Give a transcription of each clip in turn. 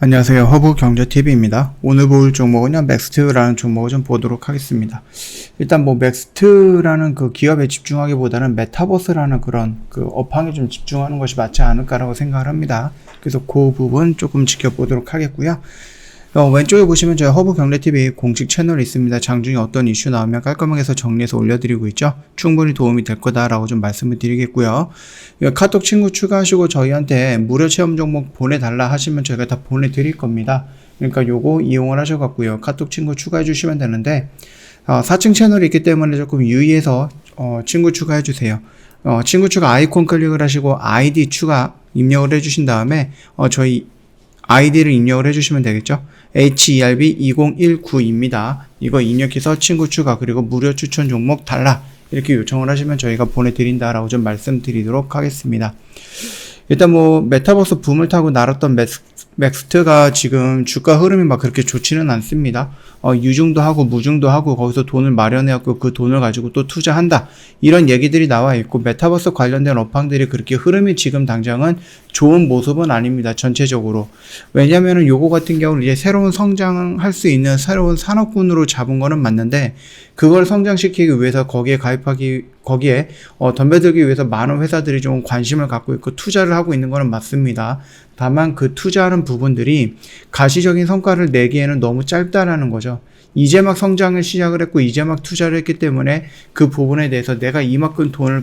안녕하세요. 허브경제TV입니다. 오늘 볼 종목은요, 맥스트라는 종목을 좀 보도록 하겠습니다. 일단 맥스트라는 그 기업에 집중하기보다는 메타버스라는 그런 그 업황에 좀 집중하는 것이 맞지 않을까라고 생각을 합니다. 그래서 그 부분 조금 지켜보도록 하겠고요. 왼쪽에 보시면 저희 허브경제TV 공식 채널이 있습니다. 장중에 어떤 이슈 나오면 깔끔하게 해서 정리해서 올려드리고 있죠. 충분히 도움이 될 거다라고 좀 말씀을 드리겠고요. 카톡 친구 추가하시고 저희한테 무료 체험 종목 보내달라 하시면 저희가 다 보내드릴 겁니다. 그러니까 요거 이용을 하셔갖고요. 카톡 친구 추가해 주시면 되는데 4층 채널이 있기 때문에 조금 유의해서 친구 추가해 주세요. 친구 추가 아이콘 클릭을 하시고 아이디 추가 입력을 해 주신 다음에 저희 아이디를 입력을 해주시면 되겠죠. HERB2019입니다. 이거 입력해서 친구 추가 그리고 무료 추천 종목 달라 이렇게 요청을 하시면 저희가 보내드린다라고 좀 말씀드리도록 하겠습니다. 일단 메타버스 붐을 타고 날았던 맥스트가 지금 주가 흐름이 막 그렇게 좋지는 않습니다. 유증도 하고 무증도 하고 거기서 돈을 마련해갖고 그 돈을 가지고 또 투자한다. 이런 얘기들이 나와 있고 메타버스 관련된 업황들이 그렇게 흐름이 지금 당장은 좋은 모습은 아닙니다. 전체적으로. 왜냐면은 요거 같은 경우는 이제 새로운 성장할 수 있는 새로운 산업군으로 잡은 거는 맞는데 그걸 성장시키기 위해서 거기에 덤벼들기 위해서 많은 회사들이 좀 관심을 갖고 있고 투자를 하고 있는 거는 맞습니다. 다만 그 투자하는 부분들이 가시적인 성과를 내기에는 너무 짧다라는 거죠. 이제 막 성장을 시작을 했고 이제 막 투자를 했기 때문에 그 부분에 대해서 내가 이만큼 돈을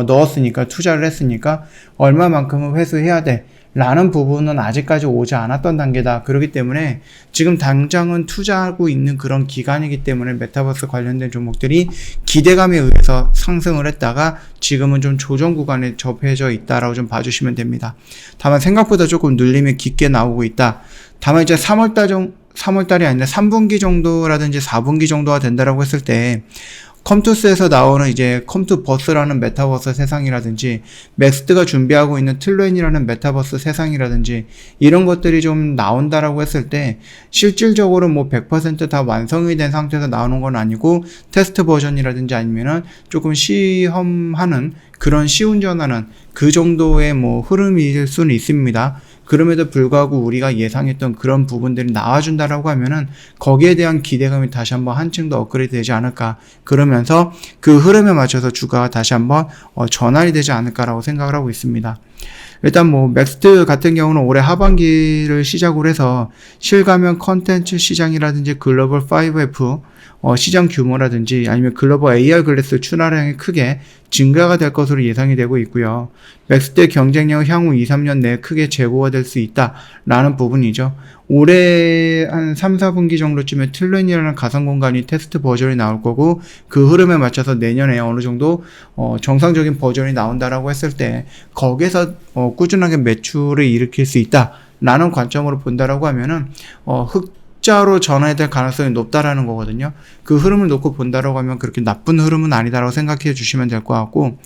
넣었으니까 투자를 했으니까 얼마만큼은 회수해야 돼 라는 부분은 아직까지 오지 않았던 단계다. 그렇기 때문에 지금 당장은 투자하고 있는 그런 기간이기 때문에 메타버스 관련된 종목들이 기대감에 의해서 상승을 했다가 지금은 좀 조정 구간에 접해져 있다라고 좀 봐주시면 됩니다. 다만 생각보다 조금 눌림이 깊게 나오고 있다. 다만 이제 3월달이 아니라 3분기 정도라든지 4분기 정도가 된다라고 했을 때 컴투스에서 나오는 이제 컴투버스라는 메타버스 세상이라든지 맥스트가 준비하고 있는 틀렌이라는 메타버스 세상이라든지 이런 것들이 좀 나온다라고 했을 때 실질적으로 100% 다 완성이 된 상태에서 나오는 건 아니고 테스트 버전이라든지 아니면은 조금 시험하는 그런 시운전하는 그 정도의 흐름일 수는 있습니다. 그럼에도 불구하고 우리가 예상했던 그런 부분들이 나와준다라고 하면은 거기에 대한 기대감이 다시 한번 한층 더 업그레이드 되지 않을까. 그러면서 그 흐름에 맞춰서 주가가 다시 한번 전환이 되지 않을까라고 생각을 하고 있습니다. 일단 맥스트 같은 경우는 올해 하반기를 시작으로 해서 실가면 컨텐츠 시장이라든지 글로벌 5F 시장 규모라든지 아니면 글로벌 AR 글래스 출하량이 크게 증가가 될 것으로 예상이 되고 있고요. 맥스트의 경쟁력은 향후 2-3년 내에 크게 제고가 될 수 있다라는 부분이죠. 올해 한 3-4분기 정도쯤에 틀렌이라는 가상공간이 테스트 버전이 나올 거고 그 흐름에 맞춰서 내년에 어느 정도 정상적인 버전이 나온다라고 했을 때 거기에서 꾸준하게 매출을 일으킬 수 있다라는 관점으로 본다라고 하면은 흑자로 전환될 가능성이 높다라는 거거든요. 그 흐름을 놓고 본다라고 하면 그렇게 나쁜 흐름은 아니다라고 생각해 주시면 될 것 같고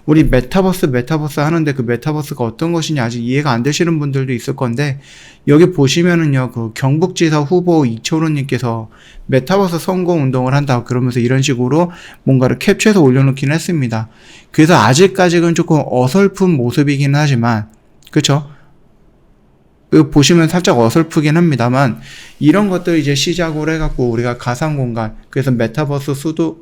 우리 메타버스 하는데 그 메타버스가 어떤 것이냐 아직 이해가 안 되시는 분들도 있을 건데 여기 보시면은요 그 경북지사 후보 이철호님께서 메타버스 선거 운동을 한다 그러면서 이런 식으로 뭔가를 캡처해서 올려놓긴 했습니다. 그래서 아직까지는 조금 어설픈 모습이긴 하지만 그쵸? 보시면 살짝 어설프긴 합니다만 이런 것들 이제 시작으로 해갖고 우리가 가상 공간 그래서 메타버스의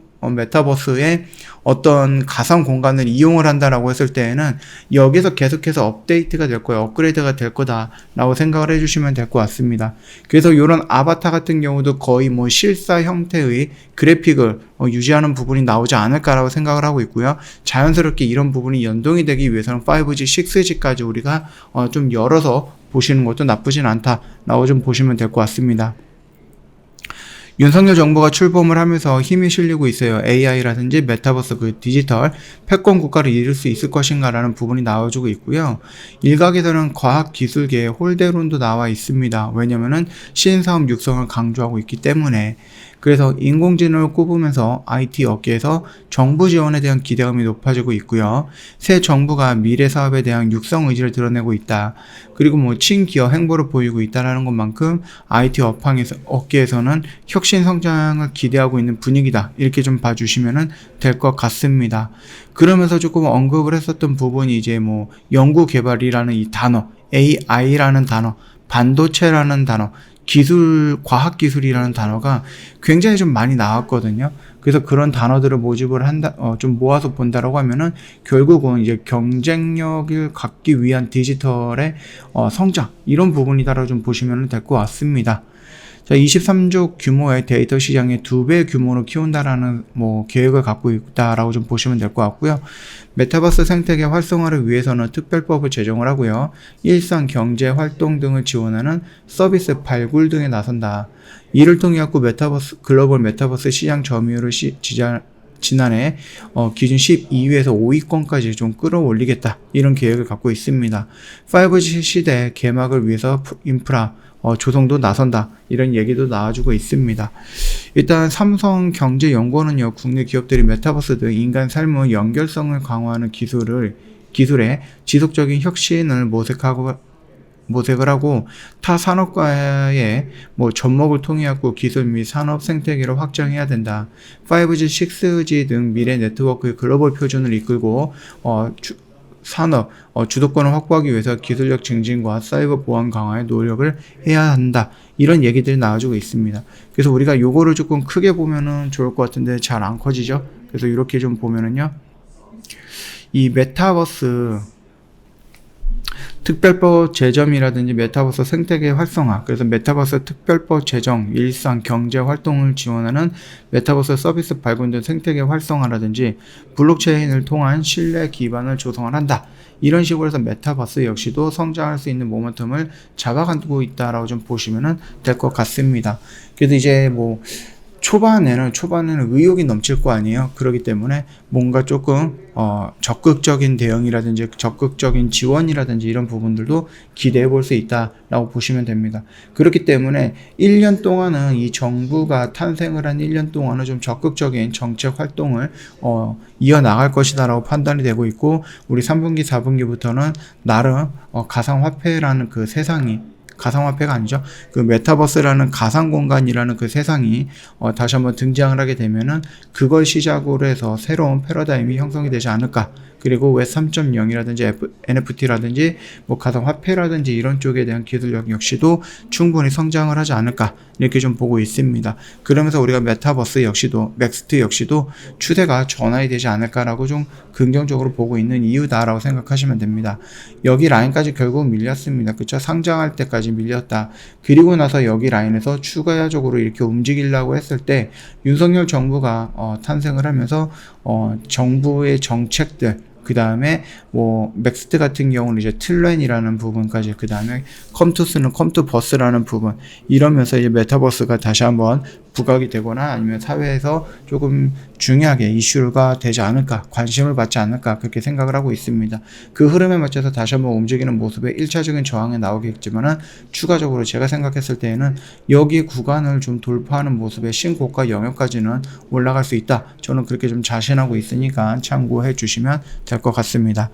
어떤 가상 공간을 이용을 한다라고 했을 때에는 여기서 계속해서 업데이트가 될 거예요. 업그레이드가 될 거다라고 생각을 해주시면 될 것 같습니다. 그래서 이런 아바타 같은 경우도 거의 실사 형태의 그래픽을 유지하는 부분이 나오지 않을까라고 생각을 하고 있고요. 자연스럽게 이런 부분이 연동이 되기 위해서는 5G, 6G까지 우리가 좀 열어서 보시는 것도 나쁘진 않다라고 좀 보시면 될 것 같습니다. 윤석열 정부가 출범을 하면서 힘이 실리고 있어요. AI라든지 메타버스 그 디지털 패권 국가를 이룰 수 있을 것인가라는 부분이 나와주고 있고요. 일각에서는 과학기술계의 홀대론도 나와 있습니다. 왜냐면은 신사업 육성을 강조하고 있기 때문에 그래서 인공지능을 꼽으면서 IT 업계에서 정부 지원에 대한 기대감이 높아지고 있고요. 새 정부가 미래 사업에 대한 육성 의지를 드러내고 있다. 그리고 친기업 행보를 보이고 있다는 것만큼 IT 업계에서는 혁신 성장을 기대하고 있는 분위기다. 이렇게 좀 봐주시면 될 것 같습니다. 그러면서 조금 언급을 했었던 부분이 이제 연구 개발이라는 이 단어, AI라는 단어 반도체라는 단어, 과학기술이라는 단어가 굉장히 좀 많이 나왔거든요. 그래서 그런 단어들을 모집을 좀 모아서 본다라고 하면은 결국은 이제 경쟁력을 갖기 위한 디지털의 성장, 이런 부분이다라고 좀 보시면 될 것 같습니다. 자, 23조 규모의 데이터 시장의 2배 규모로 키운다라는 계획을 갖고 있다라고 좀 보시면 될 것 같고요. 메타버스 생태계 활성화를 위해서는 특별법을 제정을 하고요. 일상 경제 활동 등을 지원하는 서비스 발굴 등에 나선다. 이를 통해 글로벌 메타버스 시장 점유율을 지난해 기준 12위에서 5위권까지 좀 끌어올리겠다, 이런 계획을 갖고 있습니다. 5G 시대 개막을 위해서 인프라 조성도 나선다, 이런 얘기도 나와주고 있습니다. 일단 삼성경제연구원은요, 국내 기업들이 메타버스 등 인간 삶의 연결성을 강화하는 기술에 지속적인 혁신을 모색을 하고 타 산업과의 접목을 통해 갖고 기술 및 산업 생태계를 확장해야 된다. 5G, 6G 등 미래 네트워크의 글로벌 표준을 이끌고 산업 주도권을 확보하기 위해서 기술력 증진과 사이버 보안 강화에 노력을 해야 한다, 이런 얘기들이 나와주고 있습니다. 그래서 우리가 요거를 조금 크게 보면은 좋을 것 같은데 잘 안 커지죠. 그래서 이렇게 좀 보면은요, 이 메타버스 특별법 제정이라든지 메타버스 생태계 활성화, 그래서 메타버스 특별법 제정, 일상 경제 활동을 지원하는 메타버스 서비스 발굴 등 생태계 활성화라든지 블록체인을 통한 신뢰 기반을 조성을 한다, 이런 식으로 해서 메타버스 역시도 성장할 수 있는 모멘텀을 잡아가고 있다라고 좀 보시면 될 것 같습니다. 그래도 이제 초반에는 의욕이 넘칠 거 아니에요. 그렇기 때문에 뭔가 조금 적극적인 대응이라든지 적극적인 지원이라든지 이런 부분들도 기대해 볼 수 있다라고 보시면 됩니다. 그렇기 때문에 1년 동안은 이 정부가 탄생을 한 1년 동안은 좀 적극적인 정책 활동을 이어나갈 것이다라고 판단이 되고 있고, 우리 3분기 4분기부터는 나름 가상화폐라는 그 가상화폐가 아니죠. 그 메타버스라는 가상공간이라는 그 세상이 다시 한번 등장을 하게 되면은 그걸 시작으로 해서 새로운 패러다임이 형성이 되지 않을까. 그리고 웹 3.0이라든지 NFT라든지 가상화폐라든지 이런 쪽에 대한 기술력 역시도 충분히 성장을 하지 않을까, 이렇게 좀 보고 있습니다. 그러면서 우리가 메타버스 역시도, 맥스트 역시도 추세가 전환이 되지 않을까라고 좀 긍정적으로 보고 있는 이유다라고 생각하시면 됩니다. 여기 라인까지 결국 밀렸습니다. 그쵸? 상장할 때까지 밀렸다. 그리고 나서 여기 라인에서 추가적으로 이렇게 움직이려고 했을 때 윤석열 정부가 탄생을 하면서 정부의 정책들, 그 다음에 맥스트 같은 경우는 이제 틀렌이라는 부분까지, 그 다음에 컴투스는 컴투버스라는 부분, 이러면서 이제 메타버스가 다시 한번 부각이 되거나 아니면 사회에서 조금 중요하게 이슈가 되지 않을까, 관심을 받지 않을까, 그렇게 생각을 하고 있습니다. 그 흐름에 맞춰서 다시 한번 움직이는 모습에 1차적인 저항이 나오겠지만은 추가적으로 제가 생각했을 때에는 여기 구간을 좀 돌파하는 모습의 신고가 영역까지는 올라갈 수 있다. 저는 그렇게 좀 자신하고 있으니까 참고해 주시면 될 것 같습니다.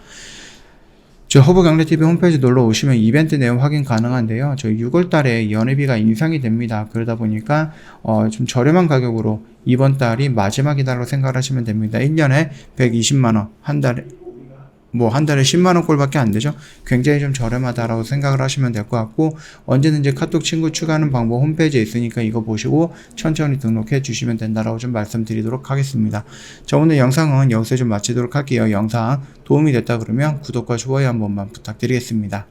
저 허브경제TV 홈페이지 놀러 오시면 이벤트 내용 확인 가능한데요. 저희 6월달에 연회비가 인상이 됩니다. 그러다 보니까 좀 저렴한 가격으로 이번 달이 마지막이다라고 생각을 하시면 됩니다. 1년에 120만원, 한 달에 10만원 꼴밖에 안 되죠. 굉장히 좀 저렴하다라고 생각을 하시면 될 것 같고, 언제든지 카톡 친구 추가하는 방법 홈페이지에 있으니까 이거 보시고 천천히 등록해 주시면 된다라고 좀 말씀드리도록 하겠습니다. 자, 오늘 영상은 여기서 좀 마치도록 할게요. 영상 도움이 됐다 그러면 구독과 좋아요 한 번만 부탁드리겠습니다.